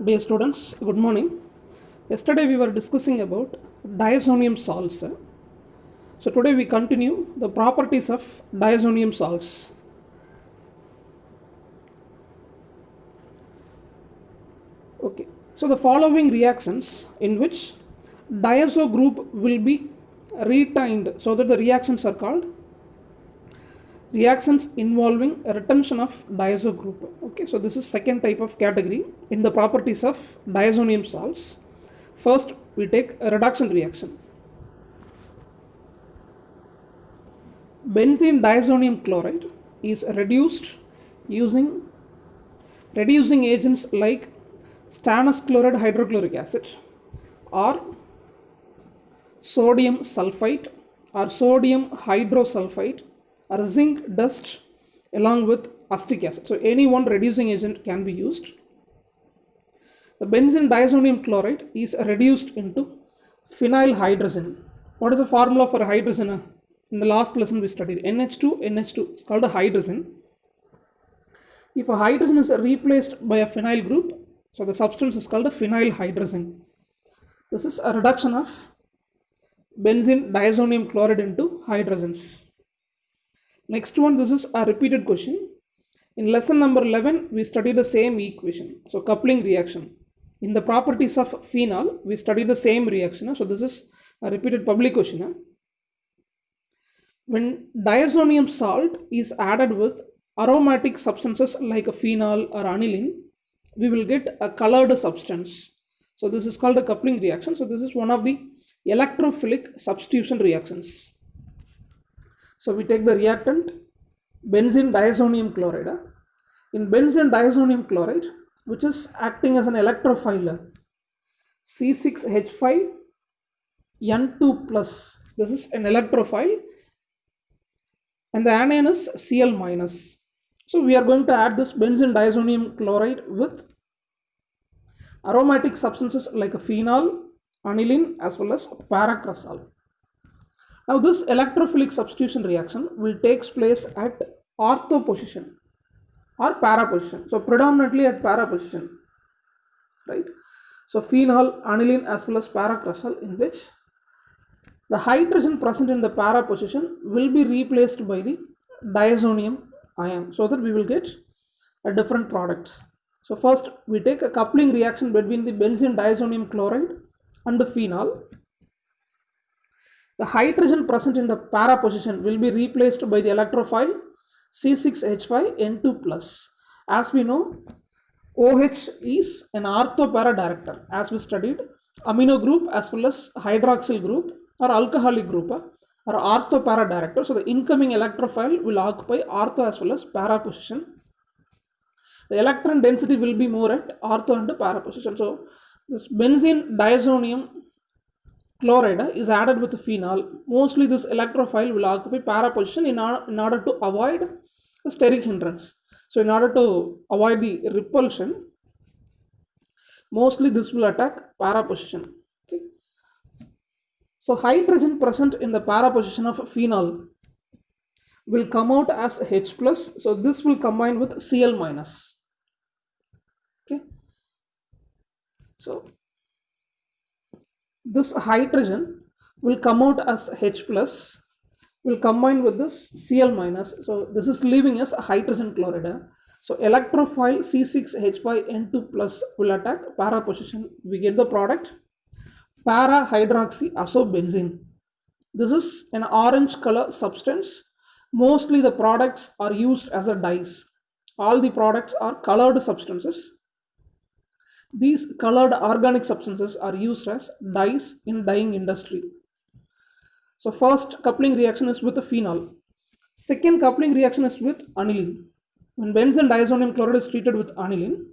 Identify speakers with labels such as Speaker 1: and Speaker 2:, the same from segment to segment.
Speaker 1: Dear students, good morning. Yesterday we were discussing about diazonium salts. So today we continue the properties of diazonium salts. Okay. So the following reactions in which diazo group will be retained, so that the reactions are called reactions involving retention of diazo group. Okay, so this is second type of category in the properties of diazonium salts. First we take a reduction reaction. Benzene diazonium chloride is reduced using reducing agents like stannous chloride hydrochloric acid or sodium sulfite or sodium hydrosulfite or zinc dust along with acetic acid. So any one reducing agent can be used. The benzene diazonium chloride is reduced into phenyl hydrazine. What is the formula for hydrazine? In the last lesson we studied NH2, NH2. It's called a hydrazine. If a hydrazine is replaced by a phenyl group, so the substance is called a phenyl hydrazine. This is a reduction of benzene diazonium chloride into hydrazines. Next one, this is a repeated question. In lesson number 11, we studied the same equation. So coupling reaction. In the properties of phenol, we studied the same reaction. So this is a repeated public question. When diazonium salt is added with aromatic substances like a phenol or aniline, we will get a colored substance. So this is called a coupling reaction. So this is one of the electrophilic substitution reactions. So we take the reactant benzene diazonium chloride. In benzene diazonium chloride, which is acting as an electrophile, C6H5N2 plus. This is an electrophile and the anion is Cl minus. So we are going to add this benzene diazonium chloride with aromatic substances like a phenol, aniline as well as paracrosol. Now this electrophilic substitution reaction will take place at ortho position or para position. So predominantly at para position, right? So phenol, aniline as well as paracrosol, in which the hydrogen present in the para position will be replaced by the diazonium ion, so that we will get a different products. So first we take a coupling reaction between the benzene diazonium chloride and the phenol. The hydrogen present in the para position will be replaced by the electrophile C6H5N2 plus. As we know, OH is an ortho para director, as we studied. Amino group as well as hydroxyl group or alcoholic group are ortho para director. So the incoming electrophile will occupy ortho as well as para position. The electron density will be more at ortho and para position. So this benzene diazonium chloride is added with phenol. Mostly this electrophile will occupy para position in order to avoid the steric hindrance. So in order to avoid the repulsion, mostly this will attack para position. Okay. So hydrogen present in the para position of phenol will come out as H plus. So this will combine with Cl minus. Okay. So this hydrogen will come out as H plus, will combine with this Cl minus. So this is leaving us hydrogen chloride. So electrophile C6H5N2 plus will attack para position. We get the product para hydroxy azobenzene. This is an orange color substance. Mostly the products are used as a dyes. All the products are colored substances. These colored organic substances are used as dyes in dyeing industry. So first coupling reaction is with the phenol. Second coupling reaction is with aniline. When benzene diazonium chloride is treated with aniline,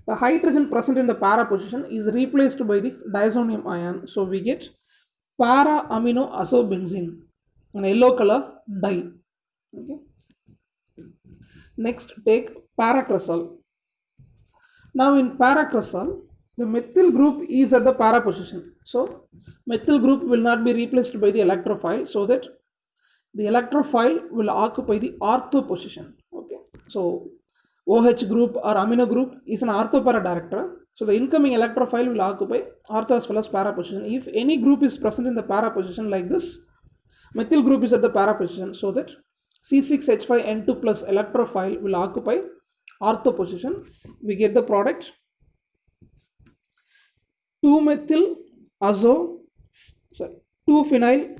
Speaker 1: the hydrogen present in the para position is replaced by the diazonium ion. So we get para amino azobenzene, an yellow color dye. Okay. Next take paracrosol. Now in paracrosol, the methyl group is at the para position. So methyl group will not be replaced by the electrophile, so that the electrophile will occupy the ortho position. Okay. So OH group or amino group is an orthopara director. So the incoming electrophile will occupy ortho as well as para position. If any group is present in the para position like this, methyl group is at the para position, so that C6H5N2 plus electrophile will occupy ortho position. We get the product 2-methyl azo, 2-phenyl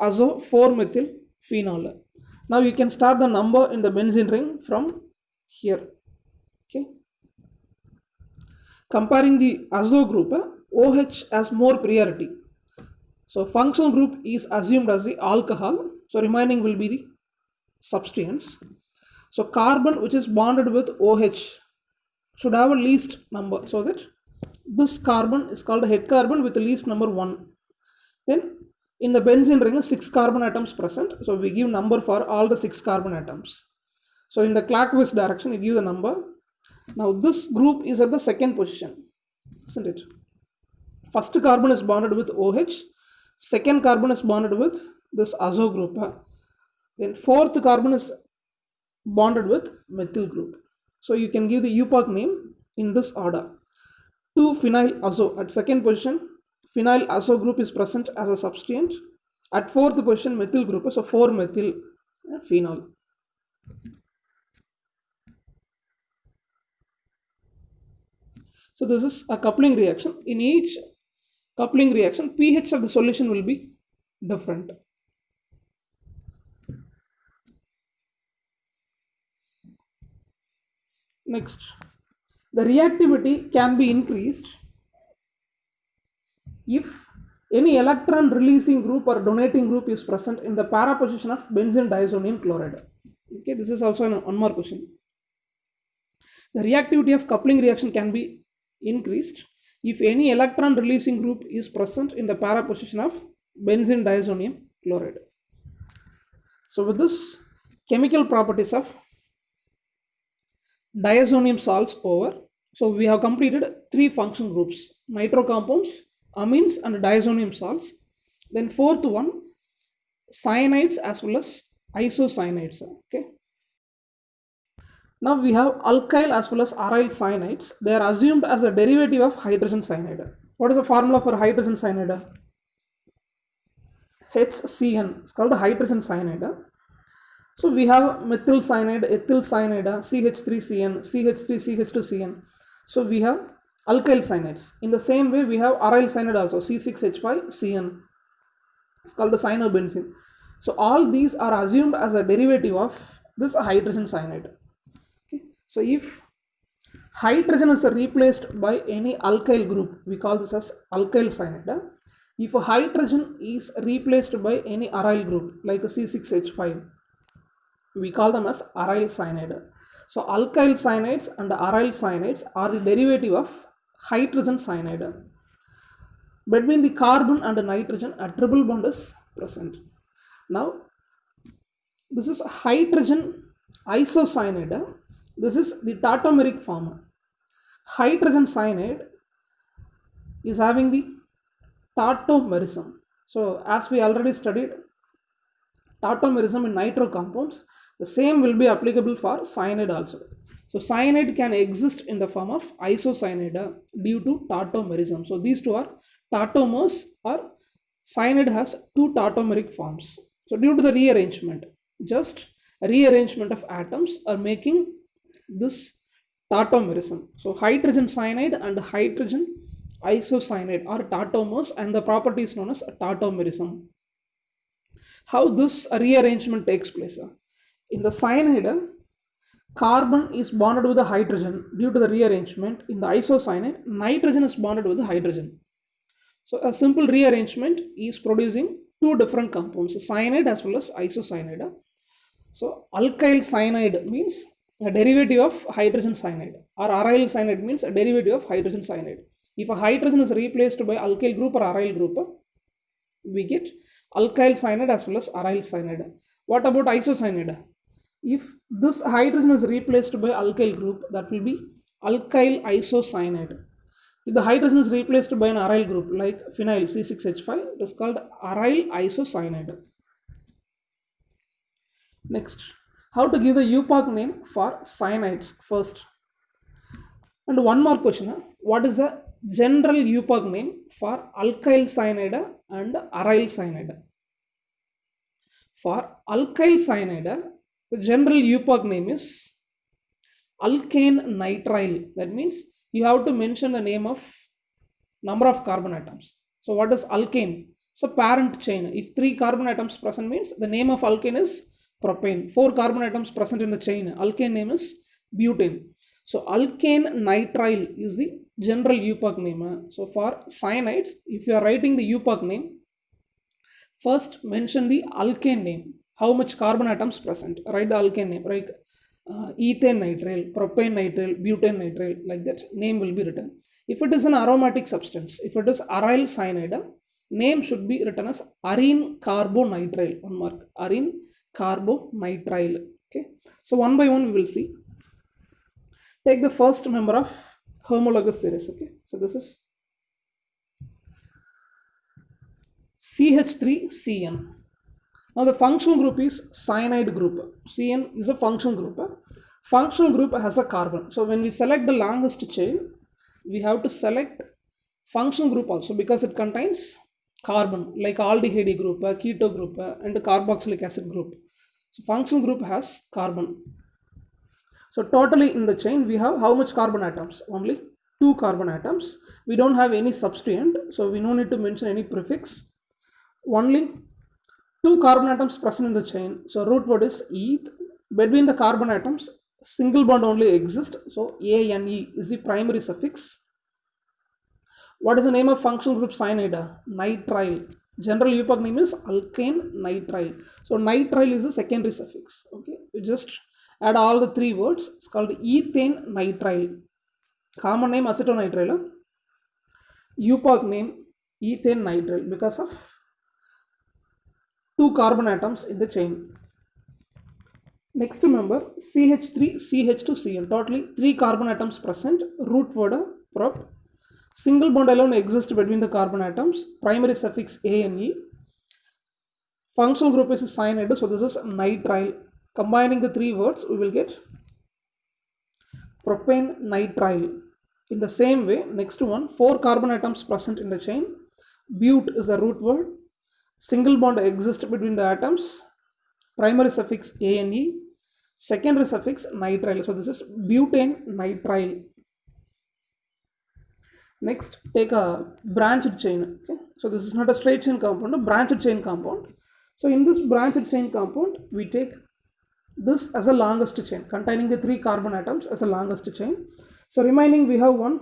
Speaker 1: azo, 4-methyl phenol. Now you can start the number in the benzene ring from here. Okay. Comparing the azo group, OH has more priority. So functional group is assumed as the alcohol. So remaining will be the substituents. So carbon which is bonded with OH should have a least number, so that this carbon is called a head carbon with the least number 1. Then in the benzene ring 6 carbon atoms present. So we give number for all the 6 carbon atoms. So in the clockwise direction you give the number. Now this group is at the second position, isn't it? First carbon is bonded with OH, second carbon is bonded with this azo group, then fourth carbon is bonded with methyl group. So you can give the UPOC name in this order. 2-phenyl azo at second position, phenyl azo group is present as a substituent. At fourth position methyl group, so 4-methyl phenol. So this is a coupling reaction. In each coupling reaction, pH of the solution will be different. Next, the reactivity can be increased if any electron releasing group or donating group is present in the para position of benzene diazonium chloride. Okay, this is also one more question. The reactivity of coupling reaction can be increased if any electron releasing group is present in the para position of benzene diazonium chloride. So with this, chemical properties of diazonium salts over. So we have completed 3 functional groups: nitro compounds, amines and diazonium salts. Then fourth one, cyanides as well as isocyanides. Okay. Now we have alkyl as well as aryl cyanides. They are assumed as a derivative of hydrogen cyanide. What is the formula for hydrogen cyanide? HCN. It's called hydrogen cyanide. So we have methyl cyanide, ethyl cyanide, CH3CN, CH3CH2CN. So we have alkyl cyanides. In the same way, we have aryl cyanide also, C6H5CN. It's called the cyanobenzene. So all these are assumed as a derivative of this hydrogen cyanide. Okay. So if hydrogen is replaced by any alkyl group, we call this as alkyl cyanide. If a hydrogen is replaced by any aryl group like a C6H5, we call them as aryl cyanide. So alkyl cyanides and aryl cyanides are the derivative of hydrogen cyanide. Between the carbon and the nitrogen, a triple bond is present. Now this is hydrogen isocyanide. This is the tautomeric form. Hydrogen cyanide is having the tautomerism. So as we already studied tautomerism in nitro compounds, the same will be applicable for cyanide also. So cyanide can exist in the form of isocyanide due to tautomerism. So these two are tautomers, or cyanide has 2 tautomeric forms. So due to the rearrangement, just rearrangement of atoms are making this tautomerism. So hydrogen cyanide and hydrogen isocyanide are tautomers, and the property is known as tautomerism. How this rearrangement takes place? In the cyanide, carbon is bonded with the hydrogen due to the rearrangement. In the isocyanide, nitrogen is bonded with the hydrogen. So a simple rearrangement is producing 2 different compounds, cyanide as well as isocyanide. So alkyl cyanide means a derivative of hydrogen cyanide, or aryl cyanide means a derivative of hydrogen cyanide. If a hydrogen is replaced by alkyl group or aryl group, we get alkyl cyanide as well as aryl cyanide. What about isocyanide? If this hydrogen is replaced by alkyl group, that will be alkyl isocyanide. If the hydrogen is replaced by an aryl group like phenyl C6H5, it is called aryl isocyanide. Next, how to give the UPOC name for cyanides first. And one more question, what is the general UPOC name for alkyl cyanide and aryl cyanide? For alkyl cyanide, the general UPOC name is alkane nitrile. That means you have to mention the name of number of carbon atoms. So what is alkane? So parent chain. If 3 carbon atoms present means the name of alkane is propane. 4 carbon atoms present in the chain. Alkane name is butane. So alkane nitrile is the general UPOC name. So for cyanides, if you are writing the UPOC name, first mention the alkane name. How much carbon atoms present? Write the alkane name. Right? Ethane nitrile, propane nitrile, butane nitrile, like that name will be written. If it is an aromatic substance, if it is aryl cyanide, name should be written as arene carbonitrile. One mark, arene carbonitrile. Okay, so one by one we will see. Take the first member of homologous series. Okay, so this is CH3CN. Now the functional group is cyanide group. CN is a functional group. Functional group has a carbon. So when we select the longest chain, we have to select functional group also because it contains carbon, like aldehyde group, keto group, and carboxylic acid group. So functional group has carbon. So totally in the chain we have how much carbon atoms? Only 2 carbon atoms. We don't have any substituent, so we no need to mention any prefix. Only 2 carbon atoms present in the chain. So root word is eth. Between the carbon atoms, single bond only exists. So ANE is the primary suffix. What is the name of functional group cyanide? Nitrile. General UPOC name is alkane nitrile. So nitrile is the secondary suffix. Okay, we just add all the 3 words. It's called ethane nitrile. Common name acetonitrile. UPOC name ethane nitrile because of 2 carbon atoms in the chain. Next member CH3, CH2, Cn. Totally 3 carbon atoms present. Root word prop. Single bond alone exists between the carbon atoms. Primary suffix ANE. Functional group is cyanide, so this is nitrile. Combining the 3 words, we will get propane nitrile. In the same way, next one, 4 carbon atoms present in the chain. But is the root word. Single bond exists between the atoms. Primary suffix ANE. Secondary suffix nitrile. So this is butane nitrile. Next, take a branched chain. Okay? So this is not a straight chain compound, a branched chain compound. So in this branched chain compound, we take this as a longest chain containing the 3 carbon atoms as a longest chain. So remaining we have one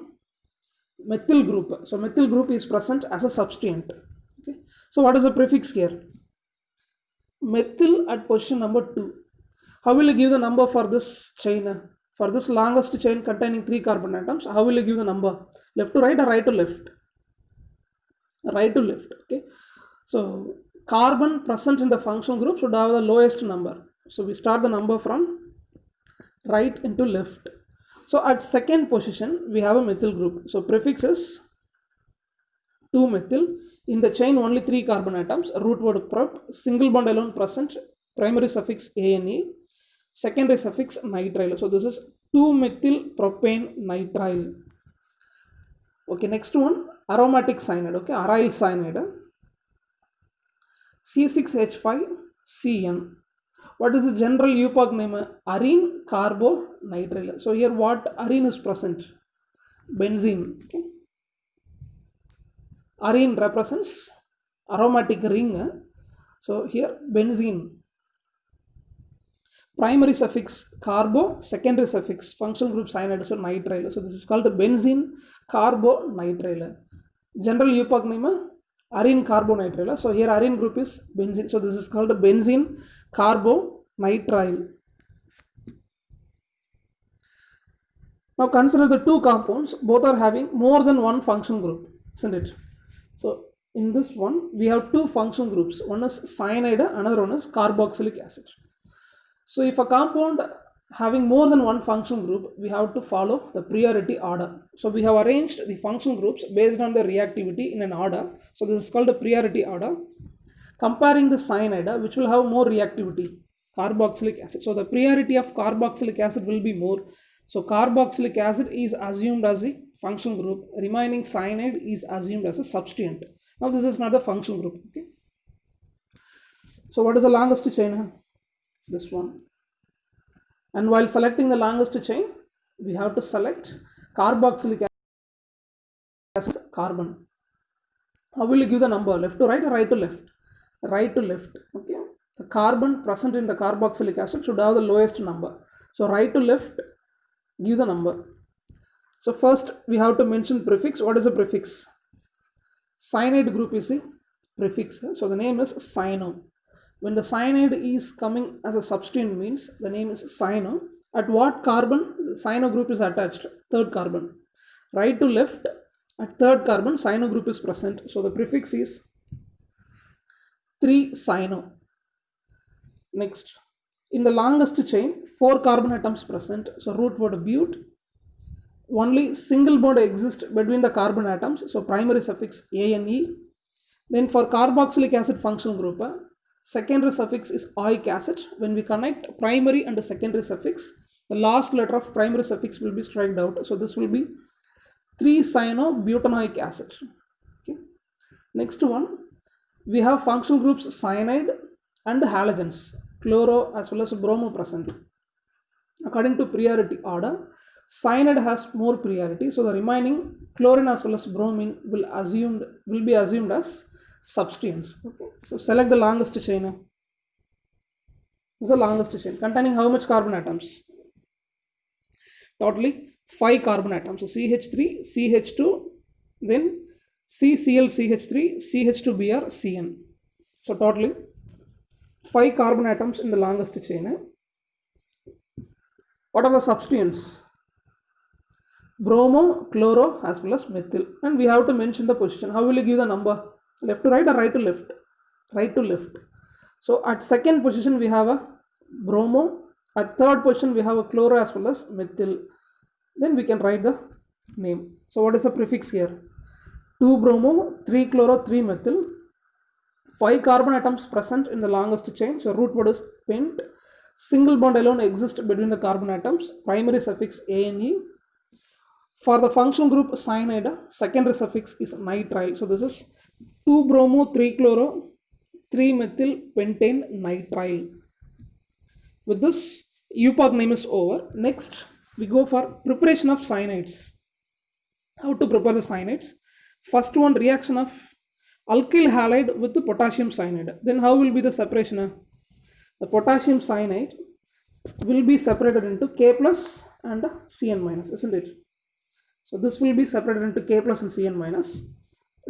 Speaker 1: methyl group. So methyl group is present as a substituent. Okay? So what is the prefix here? Methyl at position number 2. How will you give the number for this chain? For this longest chain containing 3 carbon atoms, how will you give the number? Left to right or right to left? Right to left. Okay. So carbon present in the functional group should have the lowest number. So we start the number from right into left. So at second position, we have a methyl group. So prefix is 2-methyl. In the chain, only 3 carbon atoms. Root word prop. Single bond alone present. Primary suffix ANE. Secondary suffix nitrile. So this is 2-methyl propane nitrile. Okay, next one, aromatic cyanide. Okay, aryl cyanide. C6H5CN. What is the general UPOC name? Arene carbonitrile. So here what arene is present? Benzene. Okay. Arene represents aromatic ring. So here benzene. Primary suffix carbo, secondary suffix functional group cyanide, so nitrile. So this is called benzene carbonitrile. General UPOC name arene carbonitrile. So here arene group is benzene. So this is called benzene carbonitrile. Now consider the 2 compounds. Both are having more than one functional group, isn't it? So in this one we have 2 functional groups. One is cyanide, another one is carboxylic acid. So if a compound having more than one functional group, we have to follow the priority order. So we have arranged the functional groups based on their reactivity in an order. So this is called the priority order. Comparing the cyanide, which will have more reactivity. carboxylic acid. So the priority of carboxylic acid will be more. So carboxylic acid is assumed as the functional group, remaining cyanide is assumed as a substituent. Now this is not the functional group. Okay. So what is the longest chain? This one. And while selecting the longest chain, we have to select carboxylic acid carbon. How will you give the number? Left to right or right to left? Right to left. Okay. The carbon present in the carboxylic acid should have the lowest number. So right to left, give the number. So first we have to mention prefix. What is the prefix? Cyanide group is the prefix. So the name is cyano. When the cyanide is coming as a substituent means the name is cyano. At what carbon cyano group is attached? Third carbon. Right to left, at third carbon cyano group is present. So the prefix is 3-cyano. Next, in the longest chain, 4 carbon atoms present. So root word but. Only single bond exists between the carbon atoms. So primary suffix A and E. Then for carboxylic acid functional group, secondary suffix is oic acid. When we connect primary and the secondary suffix, the last letter of primary suffix will be struck out. So this will be 3-cyanobutanoic acid. Okay. Next one, we have functional groups cyanide and halogens, chloro as well as bromo present. According to priority order, cyanide has more priority, so the remaining chlorine as well as bromine will be assumed as substituents. Okay. So select the longest chain. This is the longest chain containing how much carbon atoms? Totally 5 carbon atoms. So CH3, CH2, then CCl, CH3, CH2Br, Cn. So totally 5 carbon atoms in the longest chain. What are the substituents? Bromo, chloro as well as methyl. And we have to mention the position. How will you give the number? Left to right or right to left? Right to left. So at second position we have a bromo. At third position we have a chloro as well as methyl. Then we can write the name. So what is the prefix here? 2 bromo, 3 chloro, 3 methyl. 5 carbon atoms present in the longest chain. So root word is pent. Single bond alone exists between the carbon atoms. Primary suffix A and E. For the functional group cyanide, secondary suffix is nitrile. So this is 2 bromo, 3 chloro, 3 methyl pentane nitrile. With this, UPOC name is over. Next, we go for preparation of cyanides. How to prepare the cyanides? First one, reaction of alkyl halide with the potassium cyanide. Then how will be the separation? The potassium cyanide will be separated into K plus and Cn minus, isn't it? So this will be separated into K plus and Cn minus.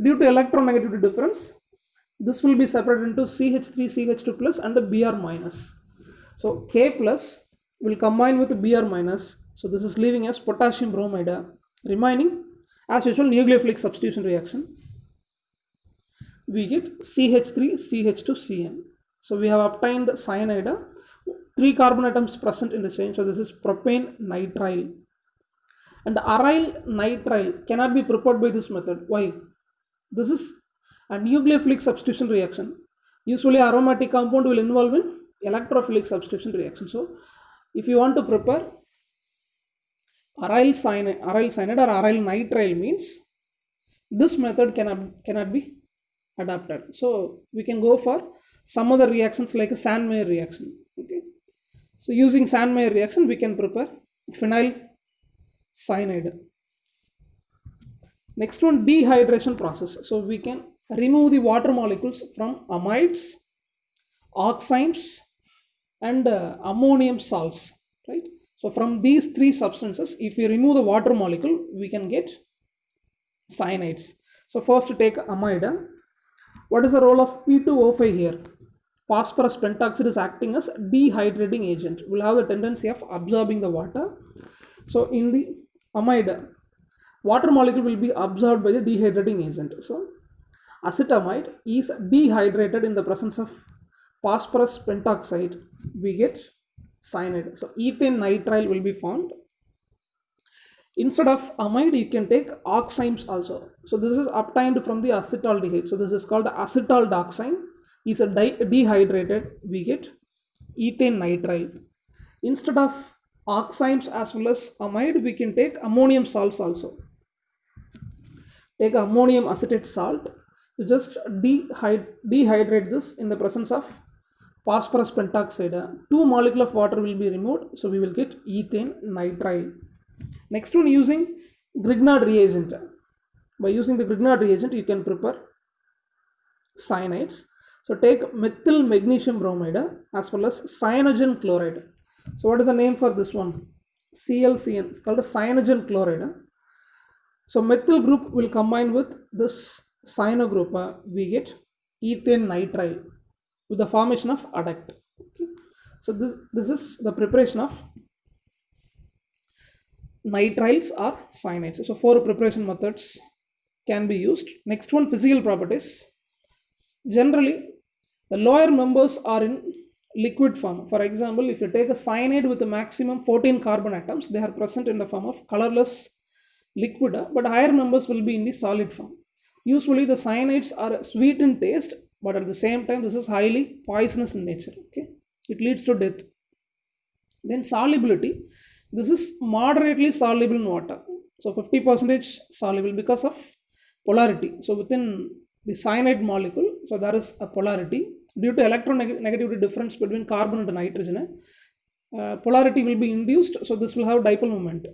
Speaker 1: Due to electronegativity difference, this will be separated into CH3, CH2 plus and Br minus. So K plus will combine with Br minus. So this is leaving as potassium bromide. Remaining, as usual, nucleophilic substitution reaction. We get CH3, CH2, Cn. So we have obtained cyanide. 3 carbon atoms present in the chain. So this is propane nitrile. And aryl nitrile cannot be prepared by this method. Why? This is a nucleophilic substitution reaction. Usually aromatic compound will involve in electrophilic substitution reaction. So if you want to prepare aryl cyanide or aryl nitrile means this method cannot be adapted. So we can go for some other reactions like a Sandmeyer reaction. Okay. So using Sandmeyer reaction we can prepare phenyl cyanide. Next one, dehydration process. So we can remove the water molecules from amides, oximes and ammonium salts, right? So from these 3 substances, if we remove the water molecule, we can get cyanides. So first to take amide. What is the role of P2O5 here? Phosphorus pentoxide is acting as dehydrating agent. Will have the tendency of absorbing the water. So in the amide, water molecule will be absorbed by the dehydrating agent. So acetamide is dehydrated in the presence of phosphorus pentoxide. We get cyanide. So ethane nitrile will be formed. Instead of amide, you can take oximes also. So this is obtained from the acetaldehyde. So this is called acetaldoxime. Is a dehydrated. We get ethane nitrile. Instead of oximes as well as amide, we can take ammonium salts also. Take ammonium acetate salt, you just dehydrate this in the presence of phosphorus pentoxide. Two molecules of water will be removed, so we will get ethane nitrile. Next one, using Grignard reagent. By using the Grignard reagent, you can prepare cyanides. So take methyl magnesium bromide as well as cyanogen chloride. So what is the name for this one? ClCN. It's called a cyanogen chloride. So methyl group will combine with this cyano group. We get ethane nitrile with the formation of adduct. Okay. So this is the preparation of nitriles or cyanides. So 4 preparation methods can be used. Next one, physical properties. Generally, the lower members are in liquid form. For example, if you take a cyanide with a maximum 14 carbon atoms, they are present in the form of colorless liquid, but higher numbers will be in the solid form. Usually the cyanides are sweet in taste, but at the same time this is highly poisonous in nature. Okay, it leads to death. Then solubility, this is moderately soluble in water, so 50% soluble because of polarity. So within the cyanide molecule, so there is a polarity due to electronegativity difference between carbon and nitrogen. Polarity will be induced, so this will have dipole moment.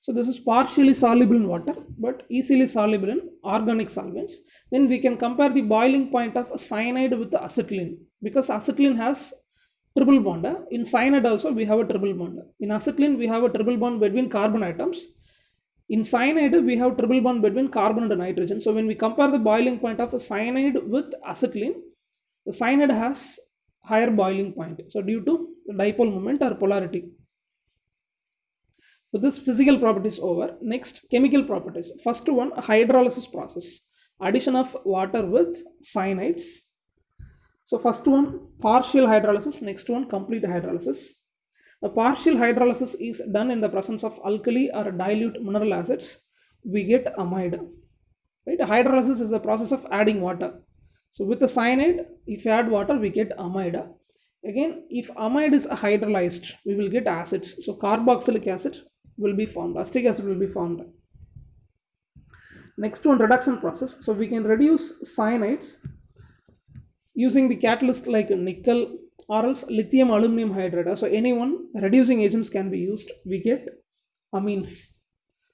Speaker 1: So this is partially soluble in water but easily soluble in organic solvents. Then we can compare the boiling point of cyanide with the acetylene, because acetylene has triple bond. In cyanide also we have a triple bond. In acetylene we have a triple bond between carbon atoms. In cyanide we have triple bond between carbon and nitrogen. So when we compare the boiling point of a cyanide with acetylene, the cyanide has higher boiling point, so due to the dipole moment or polarity. So this physical properties over. Next, chemical properties. First one, hydrolysis process. Addition of water with cyanides. So first one, partial hydrolysis. Next one, complete hydrolysis. The partial hydrolysis is done in the presence of alkali or dilute mineral acids. We get amide. Right? Hydrolysis is the process of adding water. So with the cyanide, if you add water, we get amide. Again, if amide is hydrolyzed, we will get acids. So carboxylic acid will be formed, acetic acid will be formed. Next one, reduction process. So we can reduce cyanides using the catalyst like nickel or else lithium aluminum hydride. So any one reducing agents can be used. We get amines.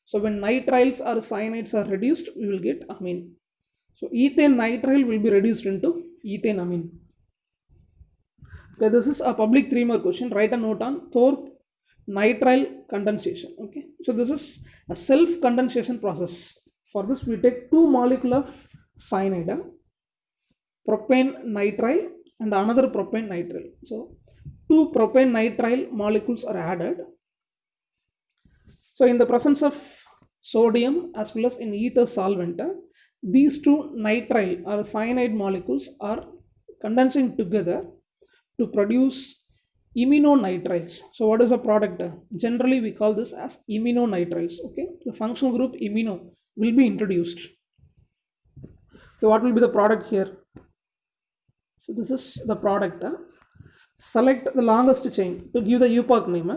Speaker 1: So when nitriles or cyanides are reduced, we will get amine. So ethane nitrile will be reduced into ethane amine. Okay, this is a public 3-mark question. Write a note on Thorpe nitrile condensation. Okay, so this is a self condensation process. For this we take 2 molecules of cyanide, propane nitrile and another propane nitrile. So 2 propane nitrile molecules are added. So in the presence of sodium as well as in ether solvent, these 2 nitrile or cyanide molecules are condensing together to produce iminonitriles. So what is the product? Generally we call this as iminonitriles. Okay, the functional group imino will be introduced. So what will be the product here? So this is the product. Select the longest chain to give the UPOC name.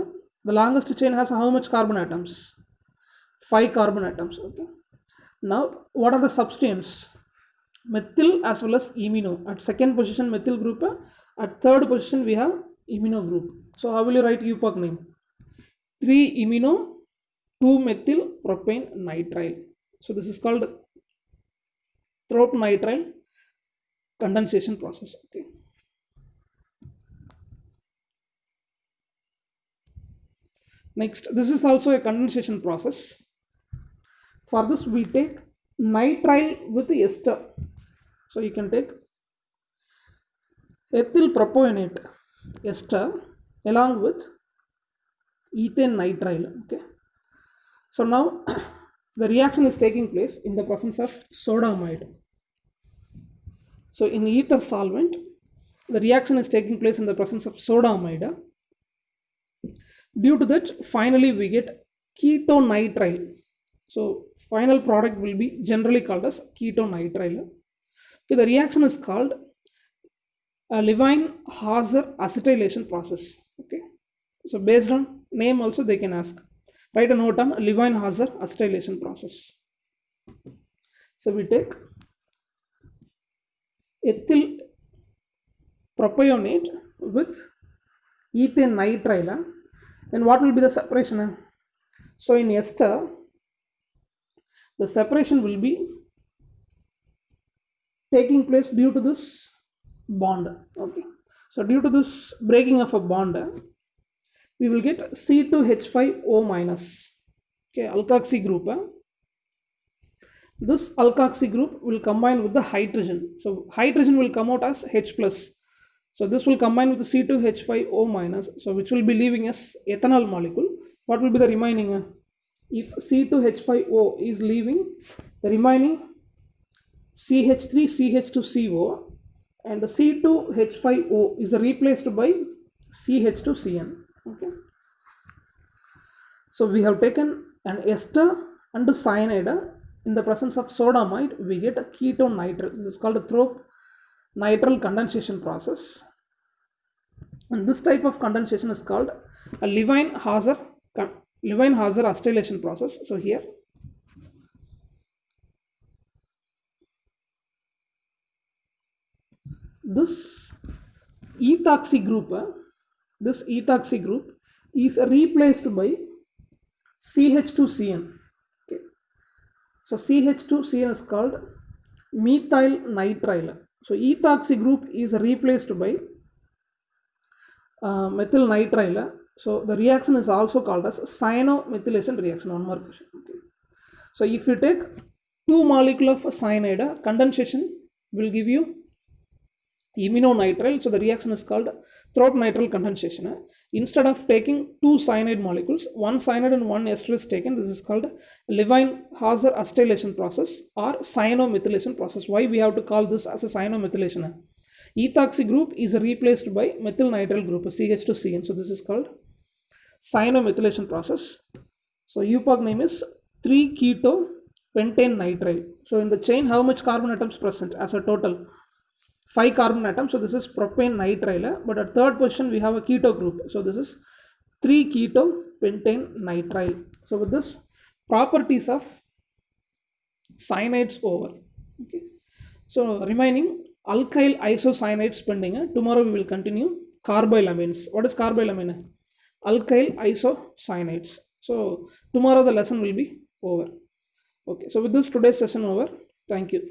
Speaker 1: The longest chain has how much carbon atoms? 5 carbon atoms. Okay, now what are the substituents? Methyl as well as imino. At second position methyl group, at third position we have imino group. So how will you write UPOC name? 3 imino 2 methyl propane nitrile. So this is called Thorpe nitrile condensation process. Okay, next, this is also a condensation process. For this we take nitrile with ester. So you can take ethyl propionate ester along with ethane nitrile. Okay, so now the reaction is taking place in the presence of sodamide. So in ether solvent, the reaction is taking place in the presence of sodamide. Due to that, finally we get ketonitrile. So final product will be generally called as ketonitrile. Okay, the reaction is called a Levine-Hazer acetylation process. Okay, so based on name also they can ask. Write a note on Levine-Hazer acetylation process. So we take ethyl propionate with ethane nitrile. Then what will be the separation? So in ester, the separation will be taking place due to this bond. Okay, so due to this breaking of a bond, we will get C2H5O minus. Okay, alkoxy group. This alkoxy group will combine with the hydrogen. So hydrogen will come out as H plus. So this will combine with the C2H5O minus. So which will be leaving as ethanol molecule. What will be the remaining? If C2H5O is leaving, the remaining CH3CH2CO and the C2H5O is replaced by CH2CN. Okay. So we have taken an ester and the cyanide. In the presence of sodamide, we get a ketone nitrile. This is called a Thorpe nitrile condensation process. And this type of condensation is called a Levine-Hazer acetylation process. So here, this ethoxy group is replaced by CH2CN. Okay. So CH2CN is called methyl nitrile. So ethoxy group is replaced by methyl nitrile. So the reaction is also called as cyanomethylation reaction. One more question. Okay. So if you take two molecules of cyanide, condensation will give you iminonitrile. So the reaction is called Thorpe nitrile condensation. Instead of taking two cyanide molecules, one cyanide and one ester is taken. This is called Levine-Hazer acetylation process or cyanomethylation process. Why we have to call this as a cyanomethylation? Ethoxy group is replaced by methyl nitrile group CH2CN. So this is called cyanomethylation process. So UPOC name is 3-keto pentane nitrile. So in the chain, how much carbon atoms present as a total? 5 carbon atoms. So this is propane nitrile. But at third position we have a keto group. So this is 3-keto pentane nitrile. So with this, properties of cyanides over. Okay. So remaining alkyl isocyanides pending. Tomorrow we will continue carbylamines. What is carbylamine? Alkyl isocyanides. So tomorrow the lesson will be over. Okay. So with this, today's session over. Thank you.